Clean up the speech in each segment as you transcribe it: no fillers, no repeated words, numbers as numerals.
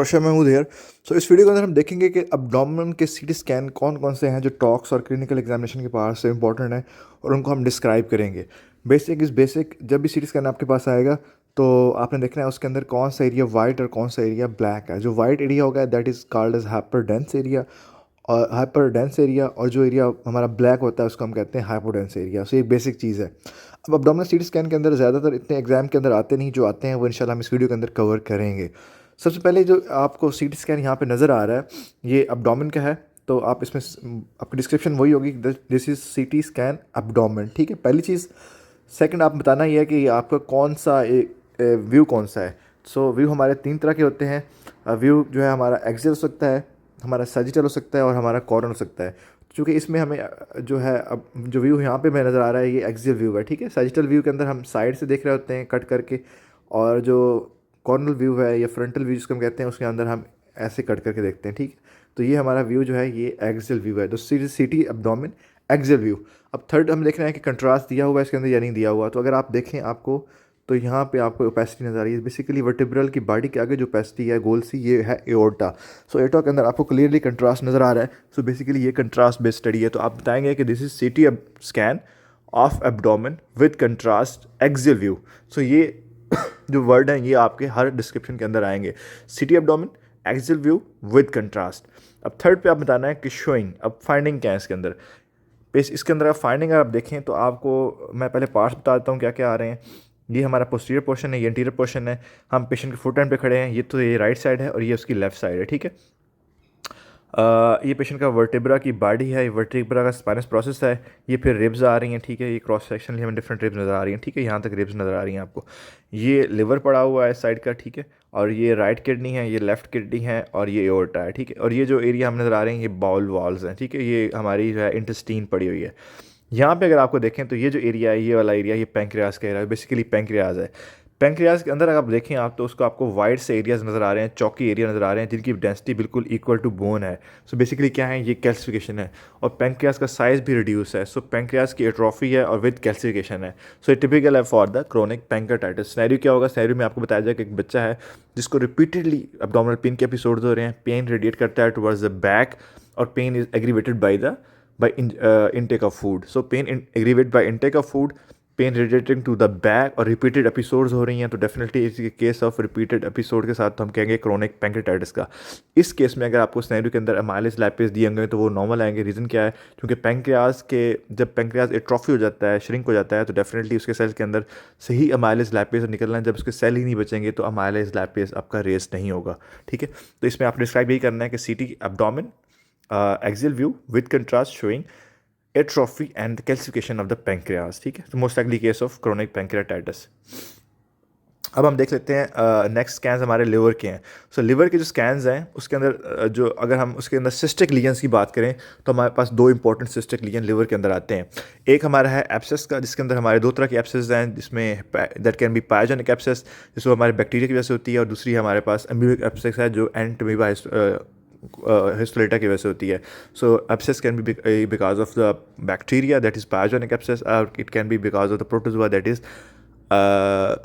रोशन Mahmood hair. सो इस video के अंदर हम देखेंगे कि अब्डोमेन के सीटी स्कैन कौन कौन से हैं जो टॉक्स और क्लिनिकल एग्जामिनेशन के पास से इंपॉर्टेंट है और उनको हम डिस्क्राइब करेंगे। Basic is basic. जब भी सीटी स्कैन आपके पास आएगा तो आपने देखना है उसके अंदर कौन सा एरिया वाइट और कौन सा एरिया ब्लैक है। जो वाइट एरिया होगा that is called as hyper dense area, और हाइपर डेंस एरिया, और जो एरिया हमारा ब्लैक होता है उसको हम कहते हैं हाइपोडेंस एरिया। सो ये बेसिक चीज़ है। अब अब्डोमिनल सीटी स्कैन के अंदर ज़्यादातर इतने एग्जाम के अंदर आते नहीं, जो आते हैं वो इंशाल्लाह हम इस वीडियो के अंदर कवर करेंगे। सबसे पहले जो आपको सीटी स्कैन यहाँ पे नज़र आ रहा है ये अब्डोमेन का है, तो आप इसमें आपकी डिस्क्रिप्शन वही होगी, this is CT scan abdomen. ठीक है, पहली चीज़। सेकंड, आप बताना ही है कि आपका कौन सा व्यू कौन सा है। सो व्यू हमारे तीन तरह के होते हैं। व्यू जो है हमारा एक्सियल हो सकता है, हमारा सजिटल हो सकता है और हमारा कॉर्नर हो सकता है। क्योंकि इसमें हमें जो है अब जो व्यू यहाँ पे मैं नज़र आ रहा है ये एक्सियल व्यू है। ठीक है, सजिटल व्यू के अंदर हम साइड से देख रहे होते हैं कट करके, और जो कॉर्नल व्यू है या फ्रंटल व्यू जिसको हम कहते हैं उसके अंदर हम ऐसे कट करके देखते हैं। ठीक है, तो ये हमारा व्यू जो है ये एक्सियल व्यू है, तो सीटी एब्डोमेन एक्सियल व्यू। अब थर्ड हम देख रहे हैं कि कंट्रास्ट दिया हुआ है इसके अंदर या नहीं दिया हुआ। तो अगर आप देखें आपको तो यहाँ पे आपको ओपेसिटी नज़र आ रही है। बेसिकली वर्टिब्रल की बॉडी के आगे जो ओपेसिटी है गोल सी, ये है एओर्टा। सो एओर्टा के अंदर आपको क्लियरली कंट्रास्ट नज़र आ रहा है। सो बेसिकली ये कंट्रास्ट बेस्ड स्टडी है। तो आप बताएंगे कि this is CT scan of abdomen with contrast axial view. So ये जो वर्ड हैं ये आपके हर डिस्क्रिप्शन के अंदर आएंगे। सीटी abdomen axial view with contrast. अब थर्ड पे आप बताना है कि शोइंग। अब फाइंडिंग क्या है इसके अंदर। बेस इसके अंदर आप फाइंडिंग अगर आप देखें तो आपको मैं पहले पार्ट्स बता देता हूँ क्या क्या आ रहे हैं। ये हमारा पोस्टीरियर पोर्शन है, ये इंटीरियर पोर्शन है। हम पेशेंट के फुट एंड पे खड़े हैं, ये तो ये राइट साइड है और ये उसकी लेफ्ट साइड है। ठीक है, ये पेशेंट का वर्टिब्रा की बॉडी है, ये वर्टिब्रा का स्पाइनस प्रोसेस है। ये फिर रिब्स आ रही हैं। ठीक है, ये क्रॉस सेक्शन हमें डिफरेंट रिब्स नज़र आ रही हैं। ठीक है, यहाँ तक रिब्स नज़र आ रही हैं आपको। ये लिवर पड़ा हुआ है साइड का। ठीक है, और ये राइट किडनी है, ये लेफ्ट किडनी है और ये एओर्टा है। ठीक है, और ये जो एरिया हमें नज़र आ रहे हैं ये बाउल वॉल्स हैं। ठीक है, ये हमारी जो है इंटेस्टीन पड़ी हुई है। यहाँ पे अगर आपको देखें तो ये जो एरिया है, ये वाला एरिया, ये पैंक्रियाज का एरिया, बेसिकली पैंक्रियाज है। पैंक्रियाज के अंदर अगर आप देखें आप तो उसको आपको वाइड से एरियाज नज़र आ रहे हैं, चौकी एरिया नज़र आ रहे हैं जिनकी डेंसिटी बिल्कुल इक्वल टू बोन है। सो बेसिकली क्या है, ये कैल्सिफिकेशन है और पैंक्रियाज का साइज़ भी रिड्यूस है। सो पैंक्रियाज की एट्रोफी है और विद कैल्सिफिकेशन है। सो ये टिपिकल है for the chronic pancreatitis. Scenario क्या होगा, सिनेरियो में आपको बताया जाए कि एक बच्चा है जिसको रिपीटेडली एब्डोमिनल पेन के एपिसोड्स हो रहे हैं, पेन रेडिएट करता है टुवर्ड्स द बैक और pain is aggravated by intake of food. So pain aggravated by intake of food, pain relating to the back और रिपीटेड एपिसोड्स हो रही हैं, तो डेफिनेटली इस केस ऑफ रिपीटेड एपिसोड के साथ तो हम कहेंगे क्रोनिक पैंक्रेटाइटिस का। इस केस में अगर आपको सिनेरियो के अंदर अमाइलेज लैपेज दिए होंगे तो वो नॉर्मल आएंगे। रीज़न क्या है, क्योंकि पैंक्रियाज के जब पैंक्रियाज एट्रोफी हो जाता है, श्रिंक हो जाता है, तो डेफिनेटली उसके सेल के अंदर सही अमाइलेज लैपेज निकलना है। जब उसके सेल ही नहीं बचेंगे तो अमाइलेज लैपेज आपका रेस नहीं होगा। ठीक है, तो इसमें आप डिस्क्राइब यही करना है कि सीटी abdomen axial view with contrast showing atrophy and calcification of the pancreas। ठीक है, तो most likely case of chronic pancreatitis. अब हम देख लेते हैं नेक्स्ट स्कैन्स हमारे लिवर के हैं। सो लिवर के जो स्कैन्स हैं उसके अंदर जो अगर हम उसके अंदर सिस्टिक लीजन्स की बात करें तो हमारे पास दो इंपॉर्टेंट सिस्टिक लीजन लिवर के अंदर आते हैं। एक हमारा है एब्सेस का, जिसके अंदर हमारे दो तरह के एब्सेस हैं, जिसमें that can be pyogenic abscess जिसको हमारे बैक्टीरिया की वजह से होती है, और दूसरी हमारे पास अमीबिक एब्सेस है जो एंटमीबा हिस्टोलेटा की वजह से होती है। So abscess can be because of the bacteria that is pyogenic abscess, और it can be because of the protozoa that is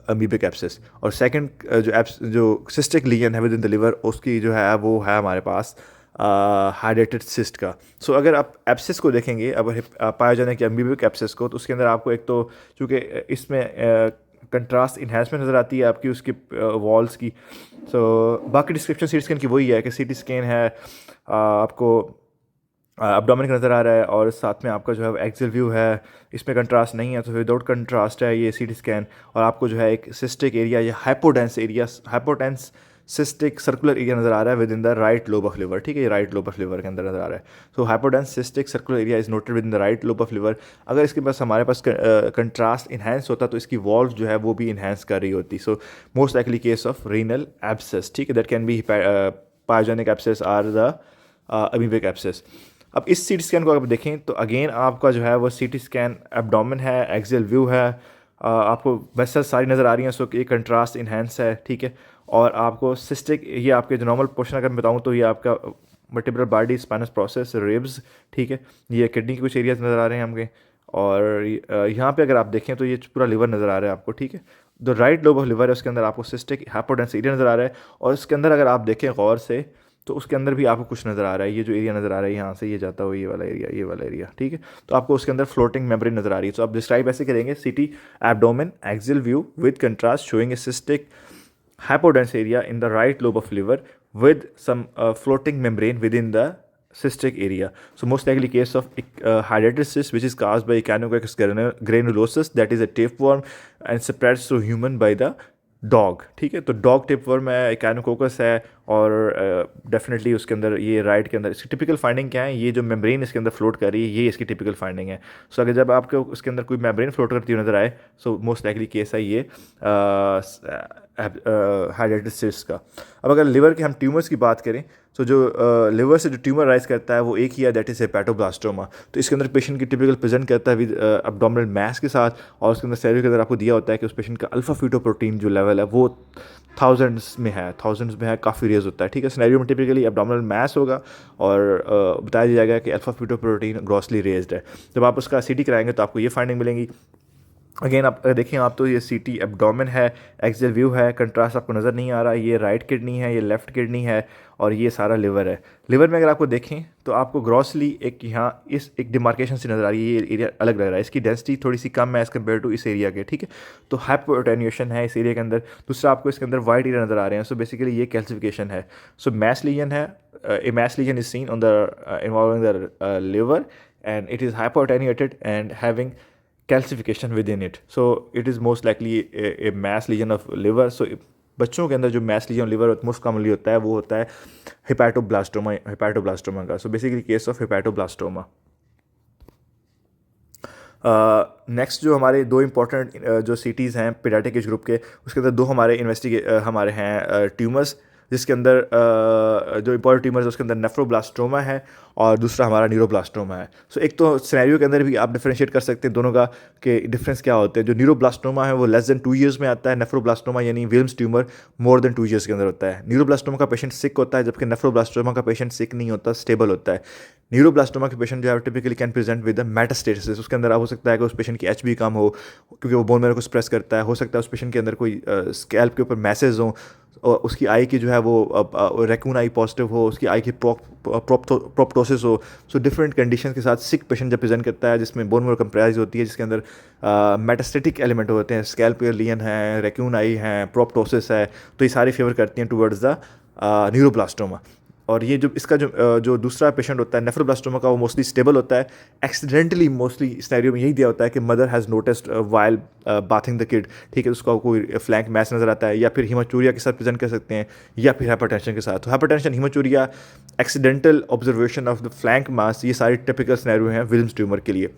amoebic abscess. और सेकंड जो सिस्टिक लीजन है विद इन द लिवर, उसकी जो है वो है हमारे पास हाइड्रेटेड सिस्ट का। सो अगर आप एब्सेस को देखेंगे, अगर पायोजेनिक या अमीबिक एब्सेस को, तो उसके अंदर आपको एक तो चूँकि इसमें कंट्रास्ट इन्हेंसमेंट नज़र आती है आपकी उसकी वॉल्स की। सो बाकी डिस्क्रिप्शन सीटी स्कैन की वही है कि सीटी स्कैन है आपको एब्डोमेन का नज़र आ रहा है और साथ में आपका जो है एक्सियल व्यू है, इसमें कंट्रास्ट नहीं है, तो विदाउट कंट्रास्ट है ये सीटी स्कैन। और आपको जो है एक सिस्टिक एरिया या hypodense area, hypodense cystic circular area नज़र आ रहा है within the right lobe of liver. ठीक है, ये राइट लोब ऑफ लिवर के अंदर नज़र आ रहा है। So hypodense cystic circular area is noted within the right lobe of liver. अगर इसके पास हमारे पास कंट्रास्ट इन्हेंस होता तो इसकी वॉल्व जो है वो भी इन्हेंस कर रही होती। So most likely case of renal abscess. ठीक है, that can be pyogenic abscess or the amoebic abscess. अब इस सीटी स्कैन को अगर देखें तो अगेन आपका जो है वो सीटी स्कैन एब्डोमेन है, एक्सियल व्यू है, आपको वेसल्स सारी नज़र आ रही हैं, सो ये कंट्रास्ट इन्हेंस है। ठीक है, और आपको सिस्टिक, ये आपके जो नॉर्मल पोर्शन अगर मैं बताऊँ तो ये आपका vertebral body, spinous process, ribs. ठीक है, ये किडनी के कुछ एरियाज नज़र आ रहे हैं हमके, और यहाँ पे अगर आप देखें तो ये पूरा लिवर नज़र आ रहा है आपको, ठीक है। जो राइट लोब ऑफ लिवर है उसके अंदर आपको सिस्टिक हाइपोडेंस एरिया नज़र आ रहा है, और इसके अंदर अगर आप देखें गौर से तो उसके अंदर भी आपको कुछ नज़र आ रहा है। ये जो एरिया नज़र आ रहा है यहाँ से ये जाता हुआ ये वाला एरिया, ये वाला एरिया, ठीक है। तो आपको उसके अंदर फ्लोटिंग मेम्ब्रेन नज़र आ रही है। तो आप डिस्क्राइब ऐसे करेंगे, city abdomen axial view with contrast showing A cystic hypodense area in the right lobe of liver with some floating membrane within the cystic area. So most likely case of hydatid cyst which is caused by echinococcus granulosus, that is a tapeworm and spreads to human by the dog, ठीक है। तो dog tapeworm है, इकानोकोकस है, और definitely उसके अंदर ये right के अंदर इसकी टिपिकल फाइंडिंग क्या है, ये जो मेम्ब्रेन इसके अंदर फ्लोट कर रही है ये इसकी टिपिकल फाइंडिंग है। सो अगर जब आपको उसके अंदर कोई मेम्ब्रेन फ्लोट करती हुई नज़र आए सो मोस्ट लाइकली केस है ये हाइड्रेटेड सिस्ट का। अब अगर लिवर के हम ट्यूमर्स की बात करें तो जो लिवर से जो ट्यूमर राइज करता है वो एक ही है, दैट इज़ हेपेटोब्लास्टोमा। तो इसके अंदर पेशेंट की टिपिकल प्रेजेंट करता है विद एब्डोमिनल मैस के साथ, और उसके अंदर सैलरी के अंदर आपको दिया होता है कि उस पेशेंट का अल्फा फीटोप्रोटीन जो लेवल है वो थाउजेंड्स में है, काफ़ी रेज होता है, ठीक है। सिनेरियो में टिपिकली एब्डोमिनल मैस होगा और बताया जाएगा कि अल्फा फीटोप्रोटीन ग्रॉसली रेज्ड है। जब आप उसका सीटी कराएंगे तो आपको ये फाइंडिंग मिलेंगी। अगेन आप देखें आप तो ये सीटी एब्डोमेन है, एक्सियल व्यू है, कंट्रास्ट आपको नज़र नहीं आ रहा, ये राइट किडनी है, ये लेफ्ट किडनी है, और ये सारा लिवर है। लिवर में अगर आपको देखें तो आपको ग्रॉसली एक यहाँ इस एक डिमार्केशन से नज़र आ रही है, ये एरिया अलग लग रहा है, इसकी डेंसिटी थोड़ी सी कम है एज़ कम्पेयर टू इस एरिया के, ठीक है। तो हाइपोटेन्यूएशन है इस एरिया के अंदर। दूसरा आपको इसके अंदर वाइट एरिया नज़र आ रहे हैं, सो बेसिकली ये कैल्सिफिकेशन है। सो मैस लीजन है, a mass lesion is seen on the involving the liver and it is hypoattenuated and having calcification within it, so it is most likely a mass lesion of liver. So बच्चों के अंदर जो mass lesion liver most commonly होता है वो होता है hepatoblastoma का। So basically case of hepatoblastoma. Next जो हमारे दो इंपॉर्टेंट जो सीटीज़ हैं पीडियाट्रिक एज ग्रुप के, उसके अंदर दो हमारे हमारे हैं ट्यूमर्स, जिसके अंदर जो इंपॉर्टेंट ट्यूमर्स है उसके अंदर नेफ्रोब्लास्टोमा है और दूसरा हमारा न्यूरोब्लास्टोमा है। सो एक तो सिनेरियो के अंदर भी आप डिफरेंशिएट कर सकते हैं दोनों का कि डिफरेंस क्या होते हैं। जो न्यूरोब्लास्टोमा है वो लेस देन 2 ईयर्स में आता है, नेफ्रोब्लास्टोमा यानी Wilms tumour more than 2 years के अंदर होता है। न्यूरोब्लास्टोमा का पेशेंट सिक होता है जबकि नेफ्रोब्लास्टोमा का पेशेंट सिक नहीं होता, स्टेबल होता है। न्यूरोब्लास्टोमा के पेशेंट जो है typically can present with the metastasis, उसके अंदर हो सकता है कि उस पेशेंट की एचबी कम हो क्योंकि वो बोन मैरो को सप्रेस करता है, हो सकता है उस पेशेंट के अंदर कोई स्कैल्प के ऊपर मैसेज हो, और उसकी आई की जो है वो रैकून आई पॉजिटिव हो, उसकी आई की प्रोप्टोसिस हो। सो डिफरेंट कंडीशन के साथ सिक पेशेंट जब प्रेजेंट करता है जिसमें बोन मैरो कंप्रेस होती है, जिसके अंदर मेटास्टेटिक एलिमेंट होते हैं, स्कैल्प लीजन है, रैकून आई है, प्रोप्टोसिस है, तो ये सारी फेवर करती हैं टुवर्ड्स द न्यूरोब्लास्टोमा। और ये जो इसका जो दूसरा पेशेंट होता है नेफ्रोब्लास्टोमा का वो मोस्टली स्टेबल होता है। एक्सीडेंटली मोस्टली सिनेरियो में यही दिया होता है कि mother has noticed while bathing the kid, ठीक है, उसका कोई फ्लैंक मैस नज़र आता है, या फिर हीमोचूरिया के साथ प्रेजेंट कर सकते हैं, या फिर हाइपरटेंशन के साथ। तो hypertension, haematuria, accidental observation of the flank mass, ये सारे टिपिकल सिनेरियो हैं विल्म्स ट्यूमर के लिए।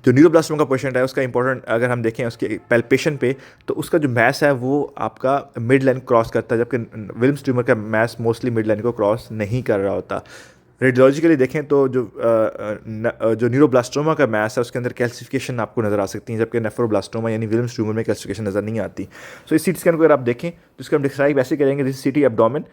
जो न्यूरोब्लास्टोमा का पेशेंट है उसका इंपॉर्टेंट अगर हम देखें उसके पैल्पेशन पे तो उसका जो मैस है वो आपका मिड लाइन क्रॉस करता है, जबकि विल्म्स ट्यूमर का मैस मोस्टली मिड लाइन को क्रॉस नहीं कर रहा होता। रेडियोलॉजिकली देखें तो जो न्यूरोब्लास्टोमा का मैस है उसके अंदर कैल्सिफिकेशन आपको नज़र आ सकती है, जबकि नेफ्रोब्लास्टोमा यानी विल्म्स ट्यूमर में कैल्सिफिकेशन नज़र नहीं आती। सो इस सीटी स्कैन को अगर आप देखें तो इसको हम डिस्क्राइब ऐसे करेंगे, this CT abdomen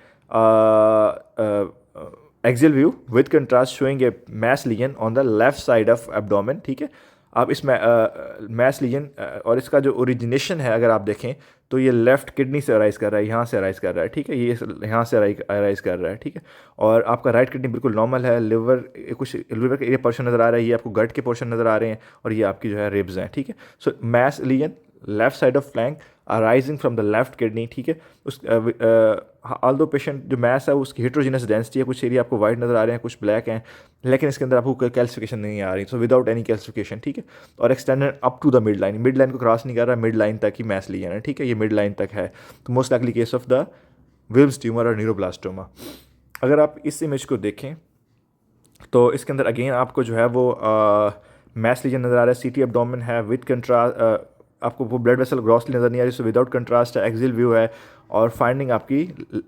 axial view with contrast showing a mass lesion on the left side of abdomen, ठीक है। आप इस मैस लीजन और इसका जो ओरिजिनेशन है अगर आप देखें तो ये लेफ़्ट किडनी से अराइज कर रहा है, यहाँ से अराइज कर रहा है, ठीक है, ये यहाँ से अराइज कर रहा है, ठीक है। और आपका राइट किडनी बिल्कुल नॉर्मल है, लिवर कुछ लिवर का ये पोर्शन नज़र आ रहा है, ये आपको गट के पोर्शन नज़र आ रहे हैं, और ये आपकी जो है रिब्स हैं, ठीक है। So mass lesion left side of flank arising from the left kidney, ठीक है। उस ऑल्दो पेशेंट जो मैस है उसकी हेट्रोजीनस डेंसिटी है, कुछ एरिया आपको वाइट नज़र आ रहे हैं, कुछ ब्लैक हैं, लेकिन इसके अंदर आपको कैल्सिफिकेशन नहीं आ रही, सो विदाउट एनी कैल्सिफिकेशन, ठीक है। और extended up to the mid line को क्रॉस नहीं कर रहा, मिड लाइन तक ही मैस लीजन है, ठीक है, ये मिड लाइन तक है। तो most likely case of the Wilms tumour और न्यूरोब्लास्टोमा। अगर आप इस इमेज को देखें तो इसके अंदर अगेन आपको जो है वो मैस लीजन नज़र आ रहा है, सीटी एब्डोमेन है विद कंट्रास्ट, आपको वो ब्लड वेसल ग्रॉसली नज़र नहीं आ रही, सो विदाउट कंट्रास्ट है, एक्सियल व्यू है, और फाइंडिंग आपकी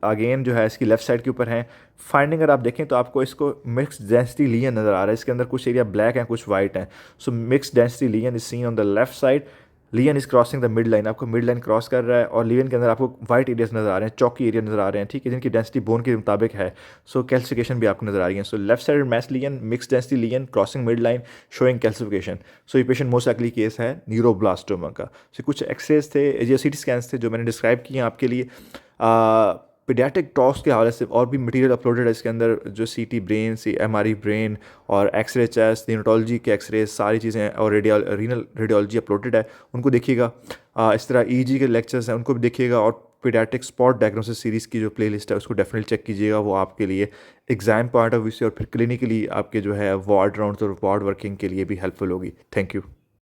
अगेन जो है इसकी लेफ्ट साइड के ऊपर है। फाइंडिंग अगर आप देखें तो आपको इसको मिक्स डेंसिटी लीजन नज़र आ रहा है, इसके अंदर कुछ एरिया ब्लैक हैं कुछ वाइट हैं। So mix density lesion is seen on the left side lesion is crossing the mid line, आपको मिड लाइन क्रॉस कर रहा है और लियन के अंदर आपको वाइट एरियाज नजर आ रहे हैं, चौकी एरिया नजर आ रहे हैं, ठीक है, जिनकी डेंसिटी बोन के मुताबिक है। सो कैल्सिफिकेशन भी आपको नजर आ रही है। So left side mass lesion, mix density lesion crossing mid line showing calcification. So ये पेशेंट मोस्ट लाइकली केस है न्यूरोब्लास्टोमा का। सो कुछ एक्सरेज थे, ये सीटी स्कैन्स थे जो मैंने डिस्क्राइब किए आपके लिए। पीडियाट्रिक टॉक्स के हवाले से और भी मटेरियल अपलोडेड है इसके अंदर, जो सीटी ब्रेन, एमआरआई ब्रेन और एक्सरे चेस्ट, न्यूरोलॉजी के एक्सरे, सारी चीज़ें और रीनल रेडियोलॉजी अपलोडेड है, उनको देखिएगा। इस तरह ईजी के लेक्चर्स हैं, उनको भी देखिएगा। और पीडियाट्रिक स्पॉट डायग्नोसिस सीरीज़ की जो प्लेलिस्ट है उसको डेफिनेटली चेक कीजिएगा, वो आपके लिए एग्जाम पॉइंट ऑफ व्यू से और फिर क्लिनिकली आपके जो है वार्ड राउंड्स और वार्ड वर्किंग के लिए भी हेल्पफुल होगी। Thank you.